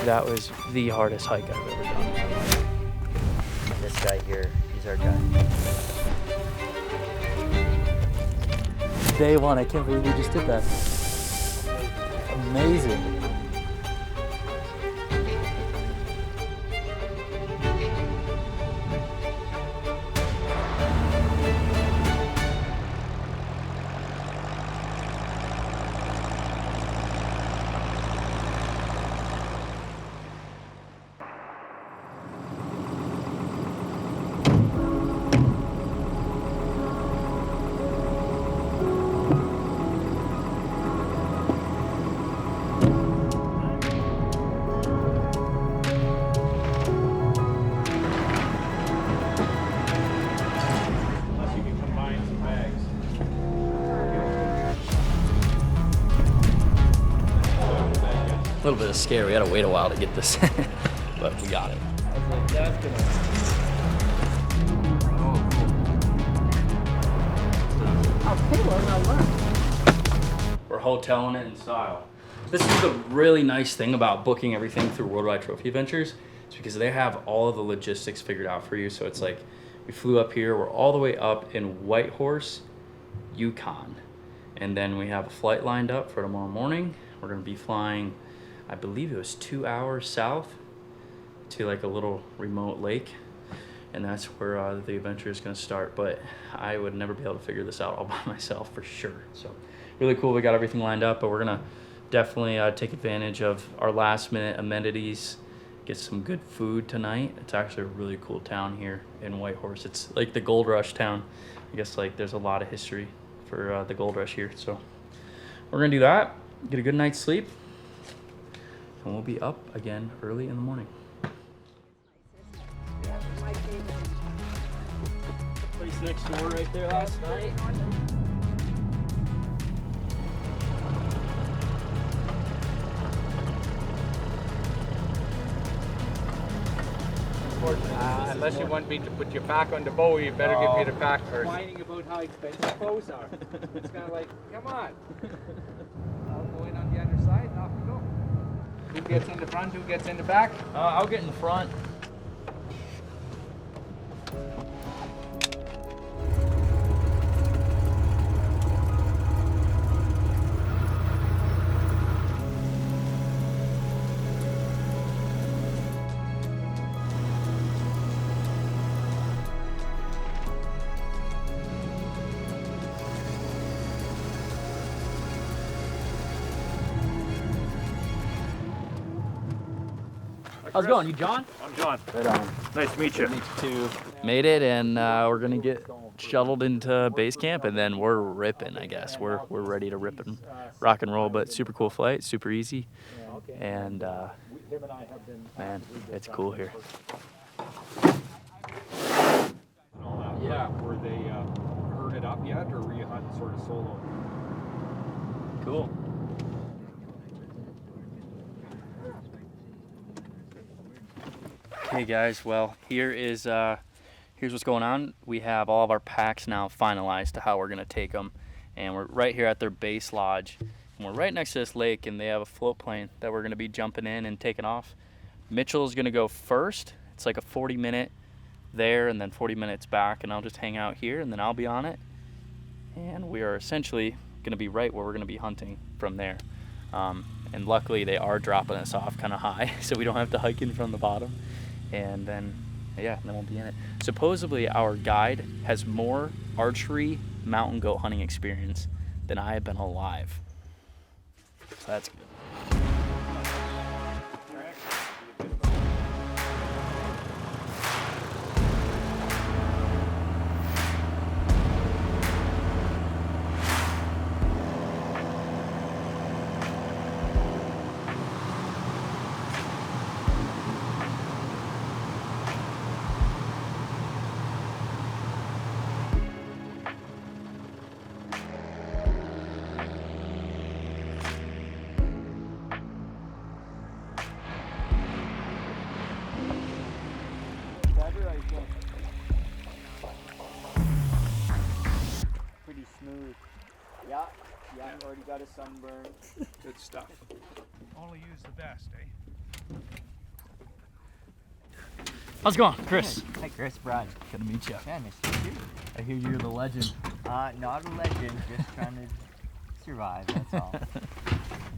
That was the hardest hike I've ever done. This guy here, he's our guy. Day one, I can't believe we just did that. Amazing. A little bit of scare. We had to wait a while to get this, but we got it. We're hoteling it in style. This is the really nice thing about booking everything through Worldwide Trophy Adventures. It's because they have all of the logistics figured out for you. So it's like we flew up here. We're all the way up in Whitehorse, Yukon. And then we have a flight lined up for tomorrow morning. We're going to be flying, I believe it was 2 hours south to like a little remote lake. And that's where the adventure is going to start. But I would never be able to figure this out all by myself for sure. So really cool. We got everything lined up, but we're going to definitely take advantage of our last minute amenities, get some good food tonight. It's actually a really cool town here in Whitehorse. It's like the gold rush town. I guess like there's a lot of history for the gold rush here. So we're going to do that, get a good night's sleep, and we'll be up again early in the morning. Place next door right there last night. Unless you want me to put your back on the bow, you better give me the pack first. Whining about how expensive bows are. It's kind of like, come on. I'll go in on the other side and off we go. Who gets in the front, who gets in the back? I'll get in the front. How's it going? You John? I'm John. Right on. Nice to meet you. Me too. Made it, and we're gonna get shuttled into base camp, and then we're ripping. I guess we're ready to rip and rock and roll. But super cool flight, super easy, and man, it's cool here. Yeah, were they herded up yet, or were you hunting sort of solo? Cool. Hey guys, well here's what's going on. We have all of our packs now finalized to how we're gonna take them, and we're right here at their base lodge, and we're right next to this lake, and they have a float plane that we're gonna be jumping in and taking off. Mitchell's gonna go first. It's like a 40-minute there and then 40 minutes back, and I'll just hang out here, and then I'll be on it, and we are essentially gonna be right where we're gonna be hunting from there. And luckily they are dropping us off kind of high, so we don't have to hike in from the bottom. And then, yeah, then we'll be in it. Supposedly our guide has more archery mountain goat hunting experience than I have been alive. So that's good. Pretty smooth. Yeah, already got a sunburn. Good stuff. Only use the best, eh? How's it going, Chris? Hi, Chris. Brad. Good to meet you. Yeah, nice to meet you. I hear you're the legend. Not a legend, just trying to survive, that's all.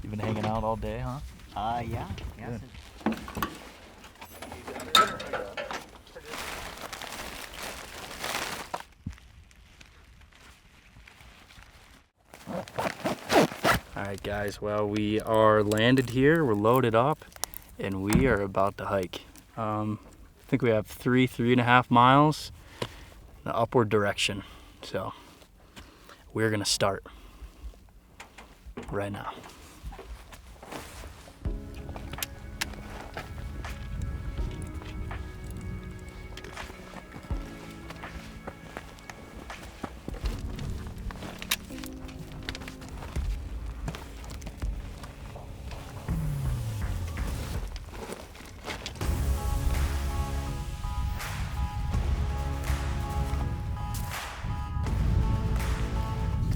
You've been hanging out all day, huh? Yeah. Good. Alright guys, well we are landed here, we're loaded up, and we are about to hike. I think we have 3.5 miles in the upward direction. So we're gonna start right now.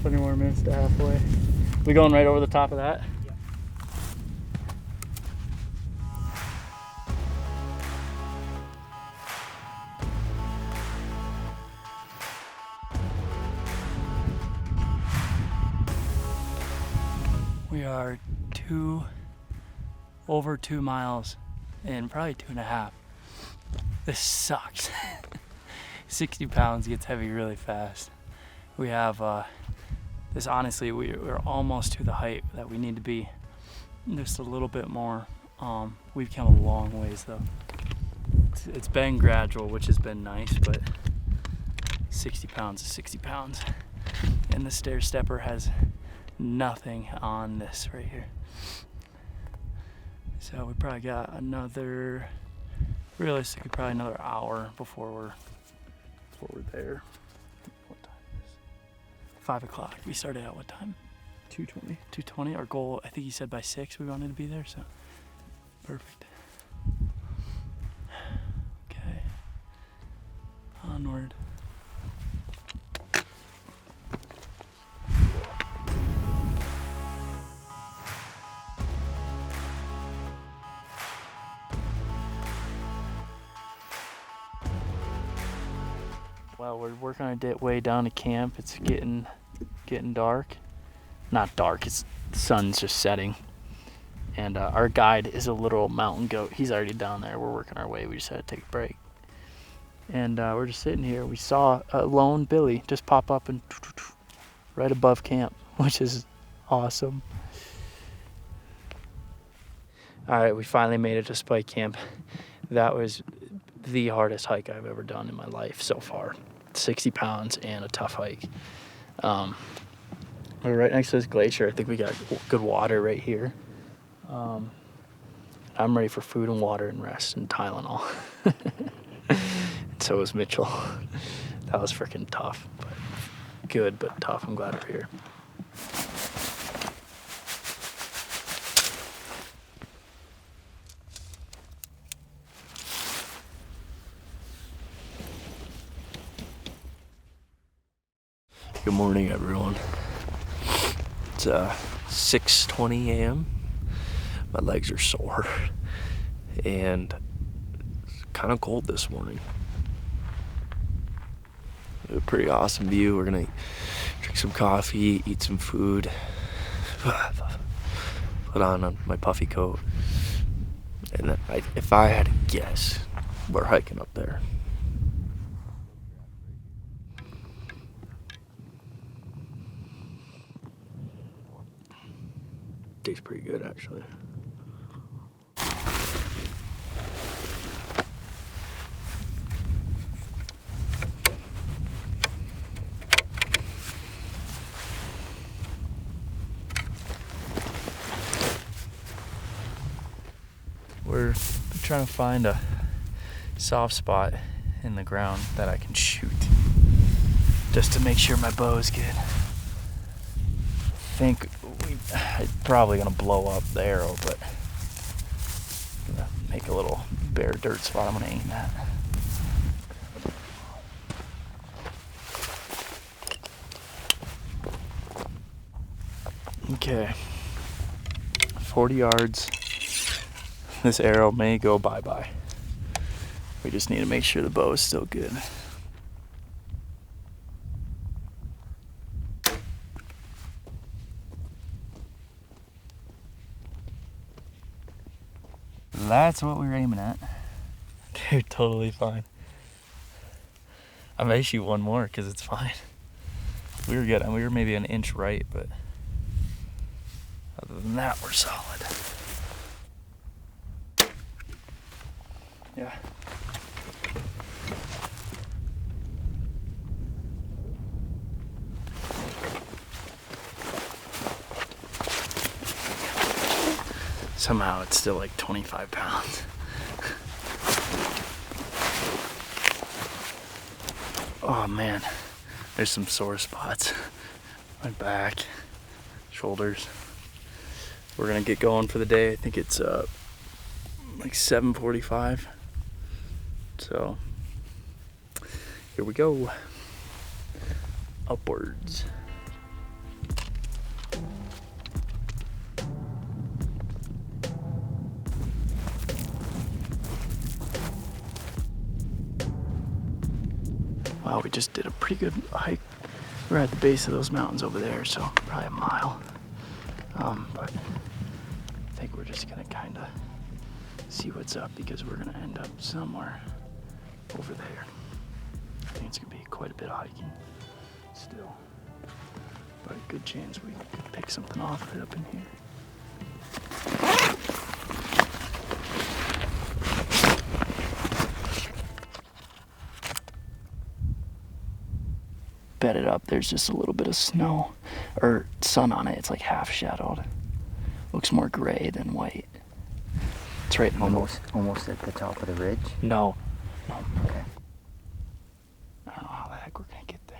More minutes to halfway. We going right over the top of that? Yeah. We are over 2 miles and probably 2.5. This sucks. 60 pounds gets heavy really fast. We have this, honestly, we're almost to the height that we need to be. Just a little bit more. We've come a long ways though. It's been gradual, which has been nice, but 60 pounds is 60 pounds. And the stair stepper has nothing on this right here. So we probably got another, realistically probably another hour before we're there. 5 o'clock. We started at what time? 2:20. 2:20. Our goal, I think he said by 6 we wanted to be there, so perfect. Okay. Onward. Well, we're working our way down to camp. It's getting dark. Not dark, it's the sun's just setting. And our guide is a little mountain goat. He's already down there. We're working our way. We just had to take a break. And we're just sitting here. We saw a lone Billy just pop up and right above camp, which is awesome. All right, we finally made it to Spike Camp. That was the hardest hike I've ever done in my life so far. 60 pounds and a tough hike. We're right next to this glacier. I think we got good water right here. I'm ready for food and water and rest and Tylenol. And so was Mitchell. That was freaking tough, but good, but tough. I'm glad we're here. Good morning, everyone. It's 6:20 a.m. My legs are sore, and it's kind of cold this morning. A pretty awesome view. We're gonna drink some coffee, eat some food, put on my puffy coat, and then if I had to guess, we're hiking up there. Tastes pretty good, actually. We're trying to find a soft spot in the ground that I can shoot, just to make sure my bow is good. I think I'm probably gonna blow up the arrow, but I'm gonna make a little bare dirt spot I'm gonna aim at. Okay, 40 yards this arrow may go bye-bye. We just need to make sure the bow is still good. That's what we were aiming at. Dude, totally fine. I may shoot one more because it's fine. We were good. We were maybe an inch right, but other than that, we're solid. Yeah. Somehow it's still like 25 pounds. Oh man, there's some sore spots. My back, shoulders. We're gonna get going for the day. I think it's like 7:45. So here we go. Upwards. Wow, we just did a pretty good hike. We're at the base of those mountains over there, so probably a mile. But I think we're just gonna kind of see what's up because we're gonna end up somewhere over there. I think it's gonna be quite a bit of hiking still, but a good chance we could pick something off right up in here. Bedded up, there's just a little bit of snow or sun on it. It's like half shadowed. Looks more gray than white. It's right in the middle. Almost at the top of the ridge. No. Okay. I don't know how the heck we're gonna get there.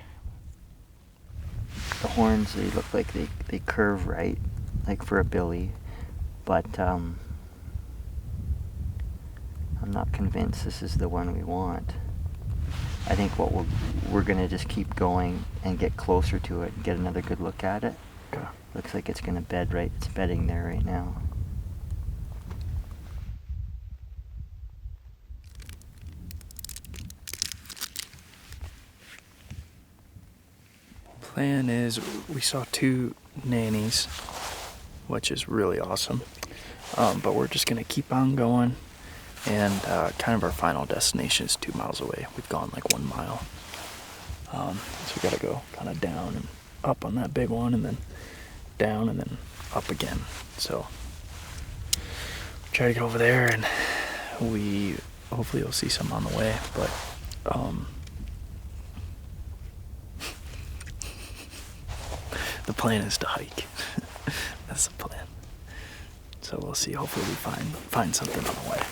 The horns, they look like they curve right, like for a billy, but I'm not convinced this is the one we want. I think what we're gonna just keep going and get closer to it and get another good look at it. Okay. Looks like it's gonna bed right. It's bedding there right now. Plan is we saw 2 nannies, which is really awesome. But we're just gonna keep on going. And kind of our final destination is 2 miles away. We've gone like 1 mile. So we gotta go kind of down and up on that big one and then down and then up again. So try to get over there and we hopefully will see some on the way. But the plan is to hike. That's the plan. So we'll see. Hopefully we find something on the way.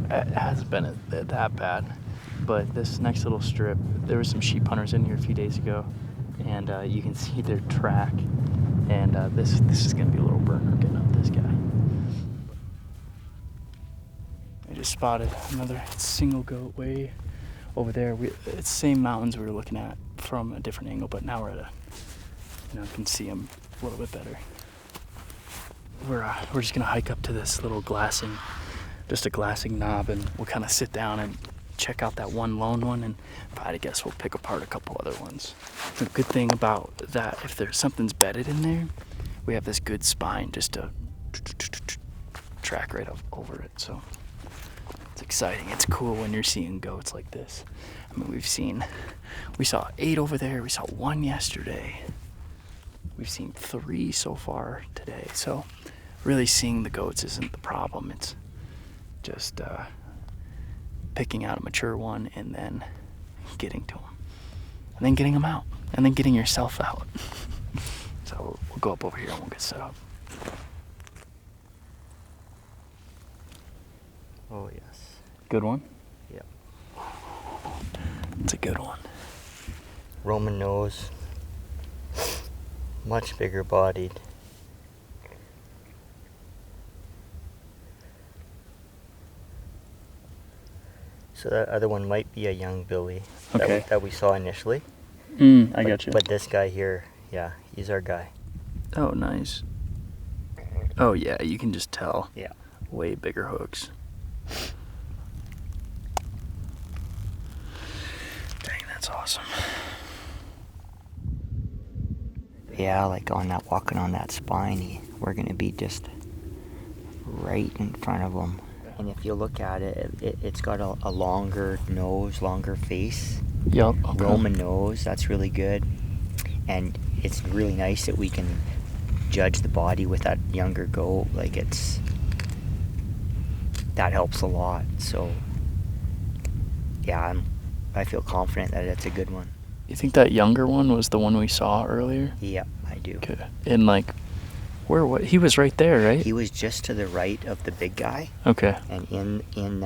It hasn't been that bad, but this next little strip, there were some sheep hunters in here a few days ago, and you can see their track, and this is going to be a little burner getting up this guy. I just spotted another single goat way over there. It's the same mountains we were looking at from a different angle, but now we're at you can see them a little bit better. We're just going to hike up to this little glassing knob, and we'll kind of sit down and check out that one lone one, and if I had to guess, we'll pick apart a couple other ones. The good thing about that, if there's something's bedded in there, we have this good spine just to track right over it. So it's exciting. It's cool when you're seeing goats like this. I mean, we saw 8 over there. We saw 1 yesterday. We've seen 3 so far today. So really seeing the goats isn't the problem. It's just picking out a mature one and then getting to them, and then getting them out, and then getting yourself out. So we'll go up over here and we'll get set up. Oh yes. Good one? Yep. It's a good one. Roman nose. Much bigger bodied. So that other one might be a young Billy Okay. that we saw initially. I But- got you. But this guy here, yeah, he's our guy. Oh, nice. Oh, yeah, you can just tell. Yeah. Way bigger hooks. Dang, that's awesome. Yeah, like on that, walking on that spine, we're gonna be just right in front of him. And if you look at it, it's got a longer nose, longer face. Yup. Okay. Roman nose, that's really good. And it's really nice that we can judge the body with that younger goat. Like that helps a lot. So yeah, I feel confident that it's a good one. You think that younger one was the one we saw earlier? Yeah, I do. Okay. And like, what? He was right there, right? He was just to the right of the big guy, Okay. and in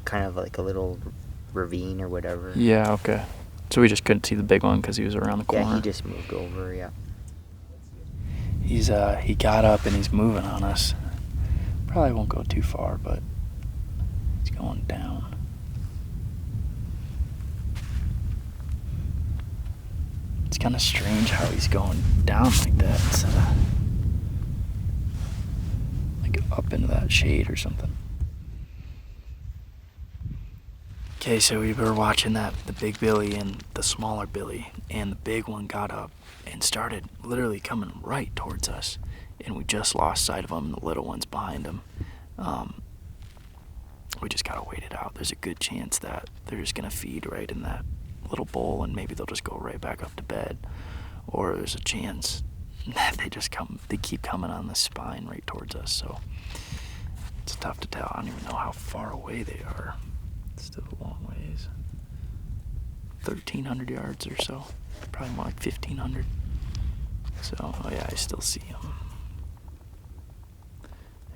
kind of like a little ravine or whatever. Yeah. Okay. So we just couldn't see the big one because he was around the corner. Yeah, he just moved over. Yeah. He got up and he's moving on us. Probably won't go too far, but he's going down. It's kind of strange how he's going down like that instead of like up into that shade or something. Okay, so we were watching the big Billy and the smaller Billy, and the big one got up and started literally coming right towards us, and we just lost sight of him, and the little one's behind him. We just gotta wait it out. There's a good chance that they're just gonna feed right in that little bowl, and maybe they'll just go right back up to bed, or there's a chance that they keep coming on the spine right towards us. So it's tough to tell. I don't even know how far away they are. It's still a long ways. 1,300 yards or so. Probably more like 1,500. So, oh yeah, I still see them.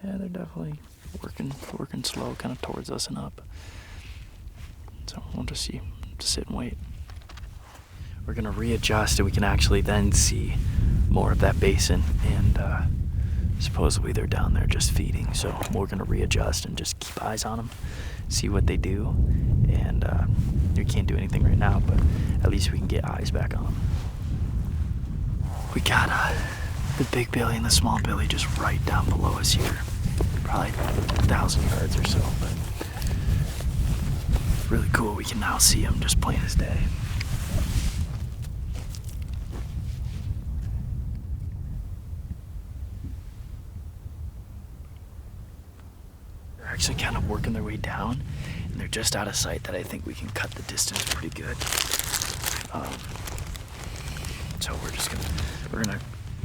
Yeah, they're definitely working slow, kind of towards us and up. So we'll just sit and wait. We're gonna readjust and we can actually then see more of that basin, and supposedly they're down there just feeding. So we're gonna readjust and just keep eyes on them, see what they do, and we can't do anything right now, but at least we can get eyes back on them. We got the big Billy and the small Billy just right down below us here, probably 1,000 yards or so, but really cool. We can now see them just plain as day. They're actually kind of working their way down, and they're just out of sight that I think we can cut the distance pretty good. So we're gonna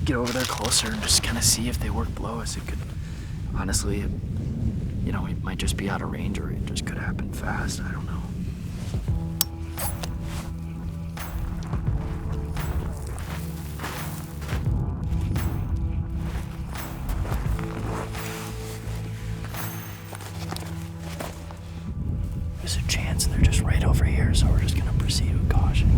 get over there closer and just kind of see if they work below us. It could, honestly, it might just be out of range, or it just could happen fast. I don't know. There's a chance they're just right over here, so we're just gonna proceed with caution.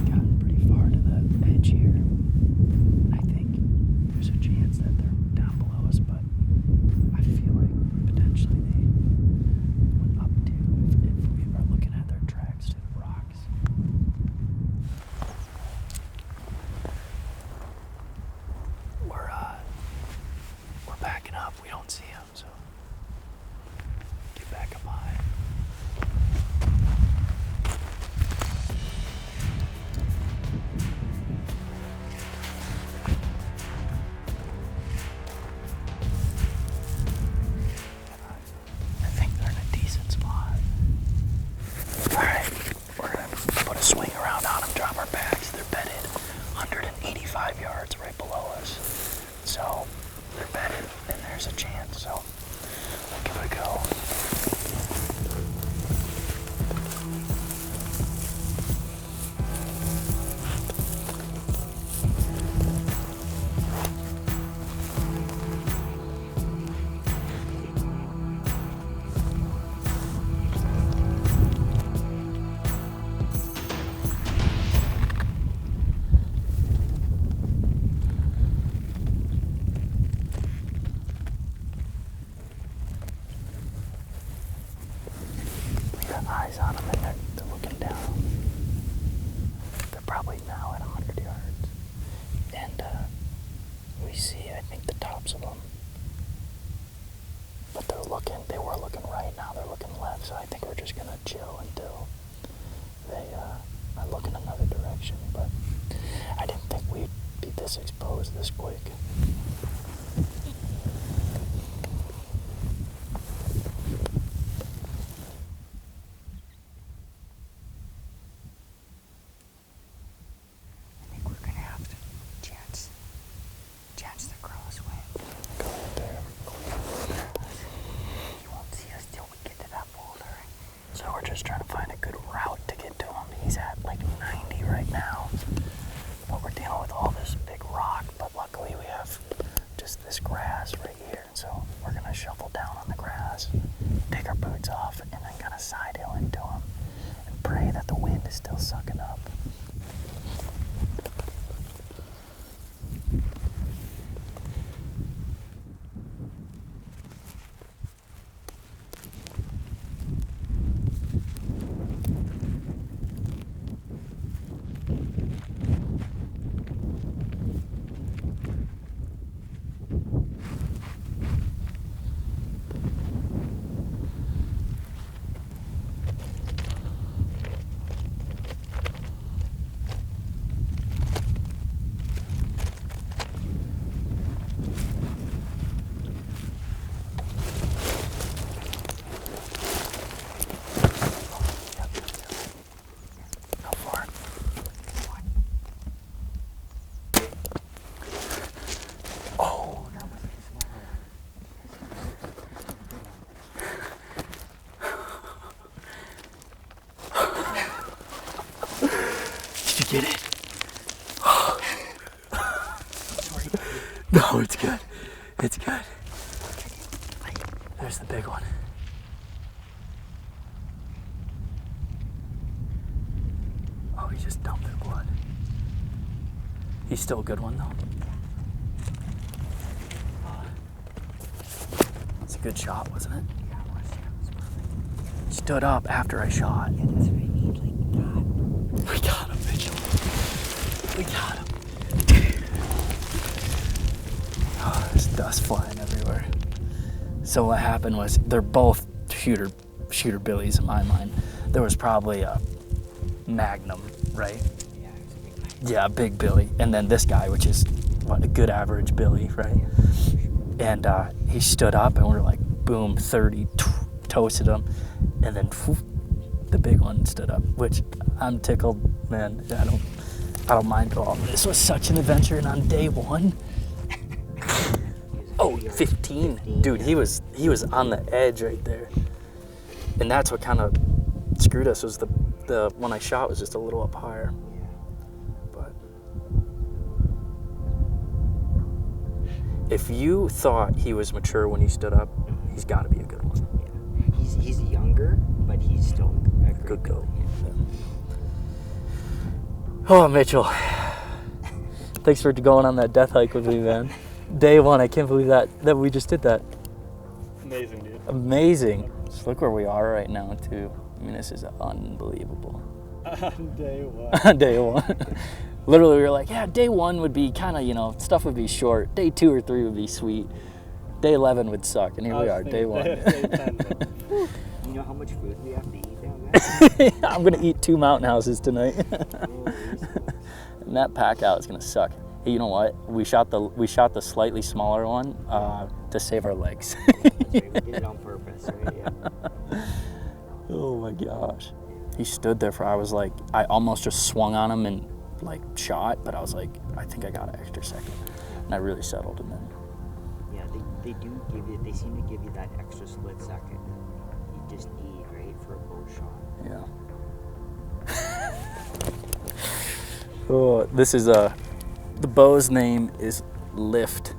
Gotten pretty far to the edge here. I heaps of them. But they were looking right, now they're looking left, so I think we're just gonna chill until they are looking another direction. But I didn't think we'd be this exposed this quick. I think we're gonna have to chance the crossway. Go right there. You won't see us till we get to that boulder. So we're just trying to find a good route to get to him. He's at like 90 right now. But we're dealing with all this big rock, but luckily we have just this grass right here. And so we're gonna shuffle down on the grass, take our boots off, and then kind of side hill into him and pray that the wind is still sucking up. How far? Oh, did you get it? No, it's good. It's good. There's the big one. Oh, he just dumped their blood. He's still a good one, though. It's a good shot, wasn't it? Yeah, it was Stood up after I shot. Yeah, that's what I need. Like that. We got him, Mitchell. We got him. Oh, there's dust flying everywhere. So what happened was they're both shooter billies in my mind. There was probably a Magnum, right? Yeah, it was a big night. Yeah, big billy. And then this guy, which is what, a good average billy, right? And he stood up and we're like, boom, 30, toasted him. And then the big one stood up, which I'm tickled, man. I don't mind at all. This was such an adventure, and on day one, oh, 15. Dude, he was on the edge right there. And that's what kind of screwed us, was the one I shot was just a little up higher. Yeah. But if you thought he was mature when he stood up, he's got to be a good one. Yeah. He's younger, but he's still a great Good goat. build. Oh, Mitchell. Thanks for going on that death hike with me, man. Day one, I can't believe that we just did that. Amazing, dude. Amazing. Just look where we are right now, too. I mean, this is unbelievable. On day one. Day one. Literally, we were like, yeah, day one would be kind of, stuff would be short. Day 2 or 3 would be sweet. Day 11 would suck, and here we are, day 1. Day 10, though. You know how much food we have to eat down there? I'm gonna eat 2 mountain houses tonight. Holy And that pack out is gonna suck. Hey, you know what? We shot the slightly smaller one to save our legs. That's right, we did it on purpose, right? Yeah. Oh my gosh. He stood there I almost just swung on him and shot, but I was like, I think I got an extra second. And I really settled him then. Yeah, they seem to give you that extra split second you just need, right, for a bow shot. Yeah. Oh, this is the bow's name is Lift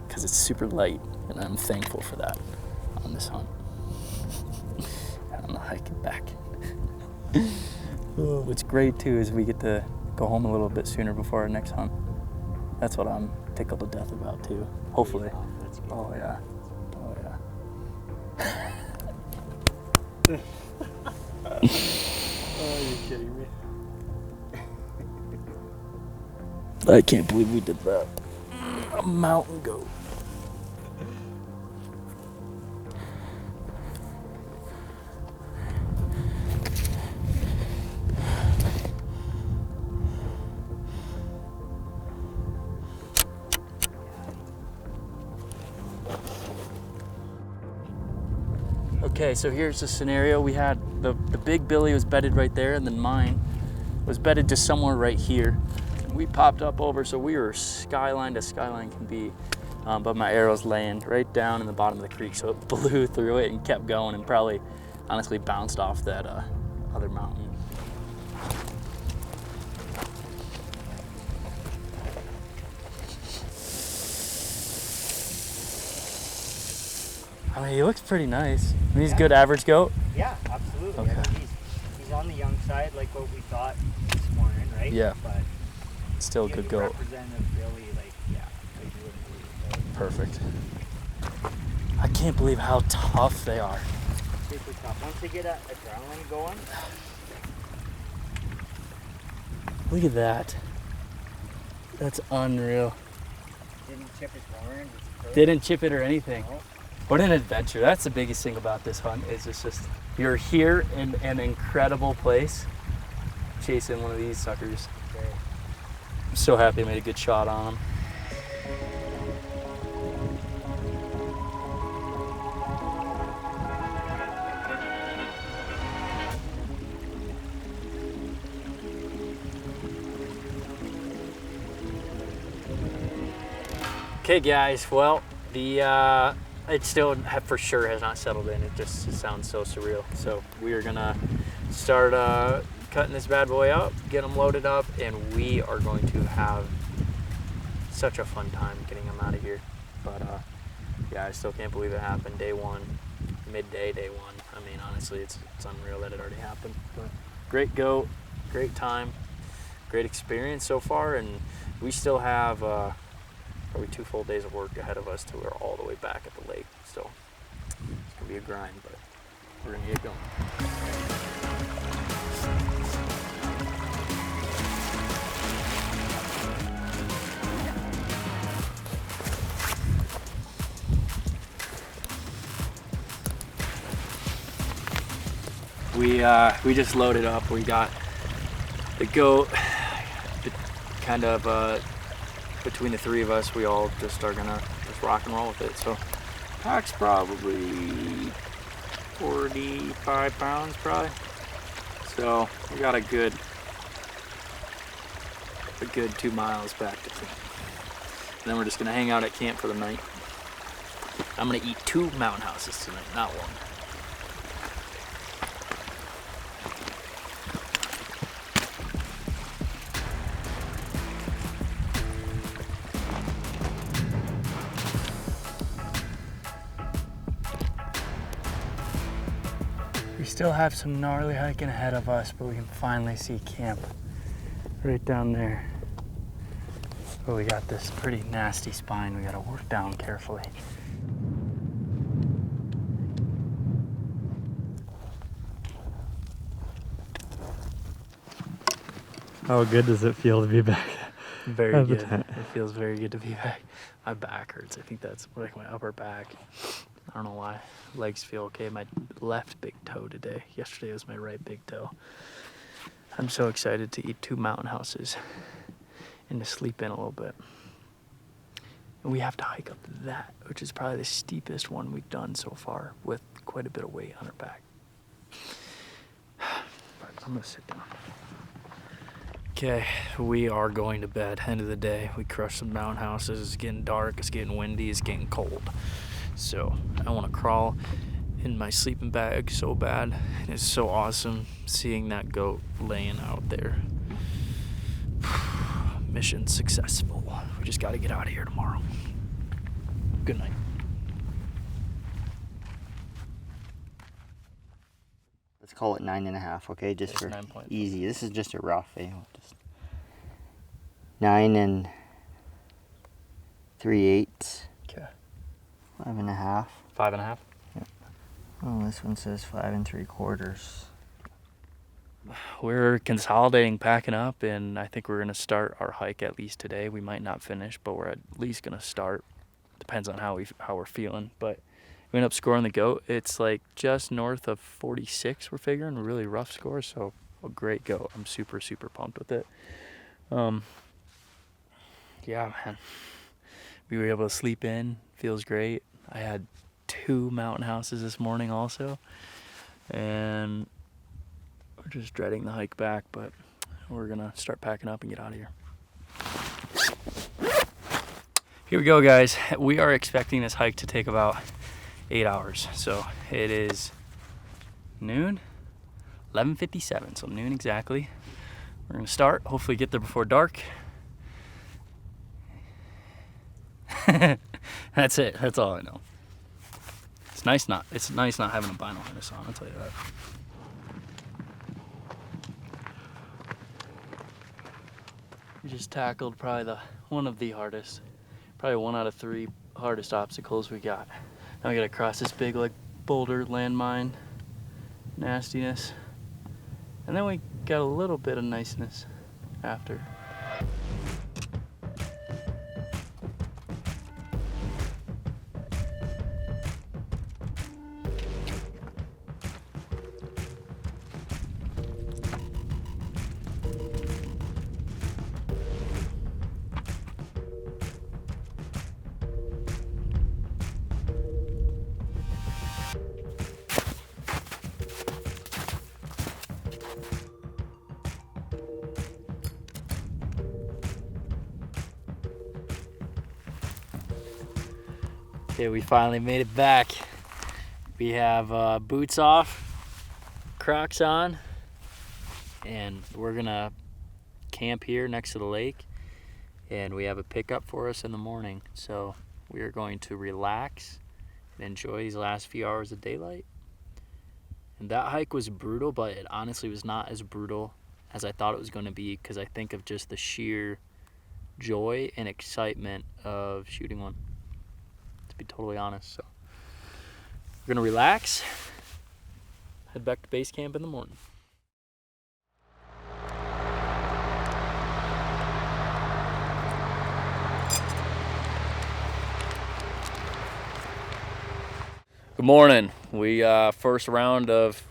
because it's super light, and I'm thankful for that on this hunt. And I'm hiking back. Oh, what's great too is we get to go home a little bit sooner before our next hunt. That's what I'm tickled to death about too. Hopefully. That's good. Oh yeah. Oh yeah. Oh, you're kidding me. I can't believe we did that. A mountain goat. Okay, so here's the scenario. We had the big Billy was bedded right there, and then mine was bedded just somewhere right here. We popped up over, so we were skyline to skyline can be, but my arrow's laying right down in the bottom of the creek, so it blew through it and kept going, and probably honestly bounced off that other mountain. I mean, he looks pretty nice. I mean, he's a good average goat. Yeah, absolutely. Okay. I mean, he's on the young side, like what we thought this morning, right? Yeah. But Still a good goat. representative Billy, like, yeah, like you wouldn't believe it. Perfect. I can't believe how tough they are. Super tough. Once they get adrenaline going, Look at that. That's unreal. didn't chip his horns. It's perfect. Didn't chip it or anything. No. What an adventure. That's the biggest thing about this hunt is it's just you're here in an incredible place chasing one of these suckers. Okay. I'm so happy I made a good shot on him. Okay guys, well, it still for sure has not settled in. It sounds so surreal. So we are gonna start cutting this bad boy up, get them loaded up, and we are going to have such a fun time getting them out of here. But yeah, I still can't believe it happened. Day one, midday, day one. I mean, honestly, it's unreal that it already happened. But great goat, great time, great experience so far, and we still have probably 2 full days of work ahead of us till we're all the way back at the lake. So it's gonna be a grind, but we're gonna get going. We just loaded up. We got the goat, kind of between the 3 of us, we all just are gonna just rock and roll with it. So pack's probably 45 pounds probably. So we got a good 2 miles back to camp. And then we're just gonna hang out at camp for the night. I'm gonna eat 2 mountain houses tonight, not 1. We still have some gnarly hiking ahead of us, but we can finally see camp right down there. But we got this pretty nasty spine we gotta work down carefully. How good does it feel to be back? Very At the good. tent. It feels very good to be back. My back hurts. I think that's like my upper back. I don't know why. Legs feel okay. My left big toe today. Yesterday was my right big toe. I'm so excited to eat 2 mountain houses and to sleep in a little bit. And we have to hike up that, which is probably the steepest one we've done so far with quite a bit of weight on our back. But I'm gonna sit down. Okay, we are going to bed. End of the day, we crushed some mountain houses. It's getting dark, it's getting windy, it's getting cold. So I want to crawl in my sleeping bag so bad. And it's so awesome seeing that goat laying out there. Mission successful. We just got to get out of here tomorrow. Good night. let's call it 9.5, okay? Just It's for 9.5. easy. This is just a rough, eh? Just 9 3/8. Okay. 5.5. 5.5. Oh, this one says 5 3/4. We're consolidating, packing up, and I think we're going to start our hike at least today. We might not finish, but we're at least going to start. Depends on how we're feeling. But we ended up scoring the goat. It's like just north of 46, we're figuring. A really rough score, so a great goat. I'm super, super pumped with it. Yeah, man. We were able to sleep in. Feels great. I had 2 mountain houses this morning also. And we're just dreading the hike back, but we're gonna start packing up and get out of here. Here we go, guys. We are expecting this hike to take about 8 hours. So it is noon, 11:57, so noon exactly. We're gonna start, hopefully get there before dark. That's it, that's all I know. It's nice not having a vinyl harness on, I'll tell you that. We just tackled probably one of the hardest, probably 1 out of 3 hardest obstacles we got. Now we gotta cross this big like boulder landmine nastiness, and then we got a little bit of niceness after. Okay, we finally made it back. We have boots off, Crocs on, and we're gonna camp here next to the lake, and we have a pickup for us in the morning. So we are going to relax and enjoy these last few hours of daylight. And that hike was brutal, but it honestly was not as brutal as I thought it was going to be, because I think of just the sheer joy and excitement of shooting one, to be totally honest. So we're gonna relax, head back to base camp in the morning. Good morning. We first round of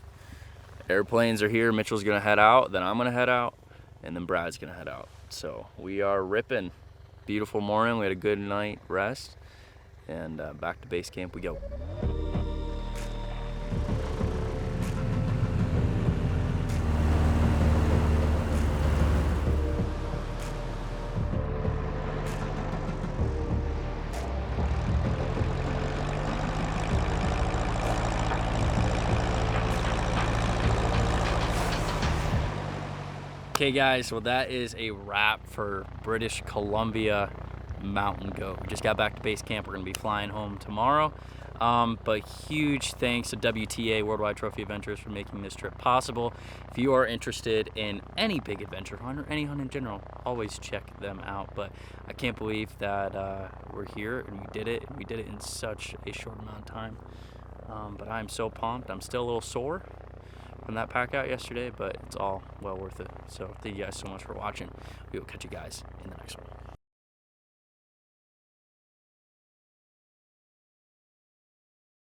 airplanes are here. Mitchell's gonna head out, then I'm gonna head out, and then Brad's gonna head out. So we are ripping. Beautiful morning. We had a good night rest, and back to base camp we go. Okay guys, well that is a wrap for British Columbia Mountain Goat. We just got back to base camp. We're gonna be flying home tomorrow. But huge thanks to WTA, Worldwide Trophy Adventures, for making this trip possible. If you are interested in any big adventure hunt or any hunt in general, always check them out. But I can't believe that we're here and we did it. And we did it in such a short amount of time. But I'm so pumped. I'm still a little sore from that pack out yesterday, but it's all well worth it. So thank you guys so much for watching. We will catch you guys in the next one.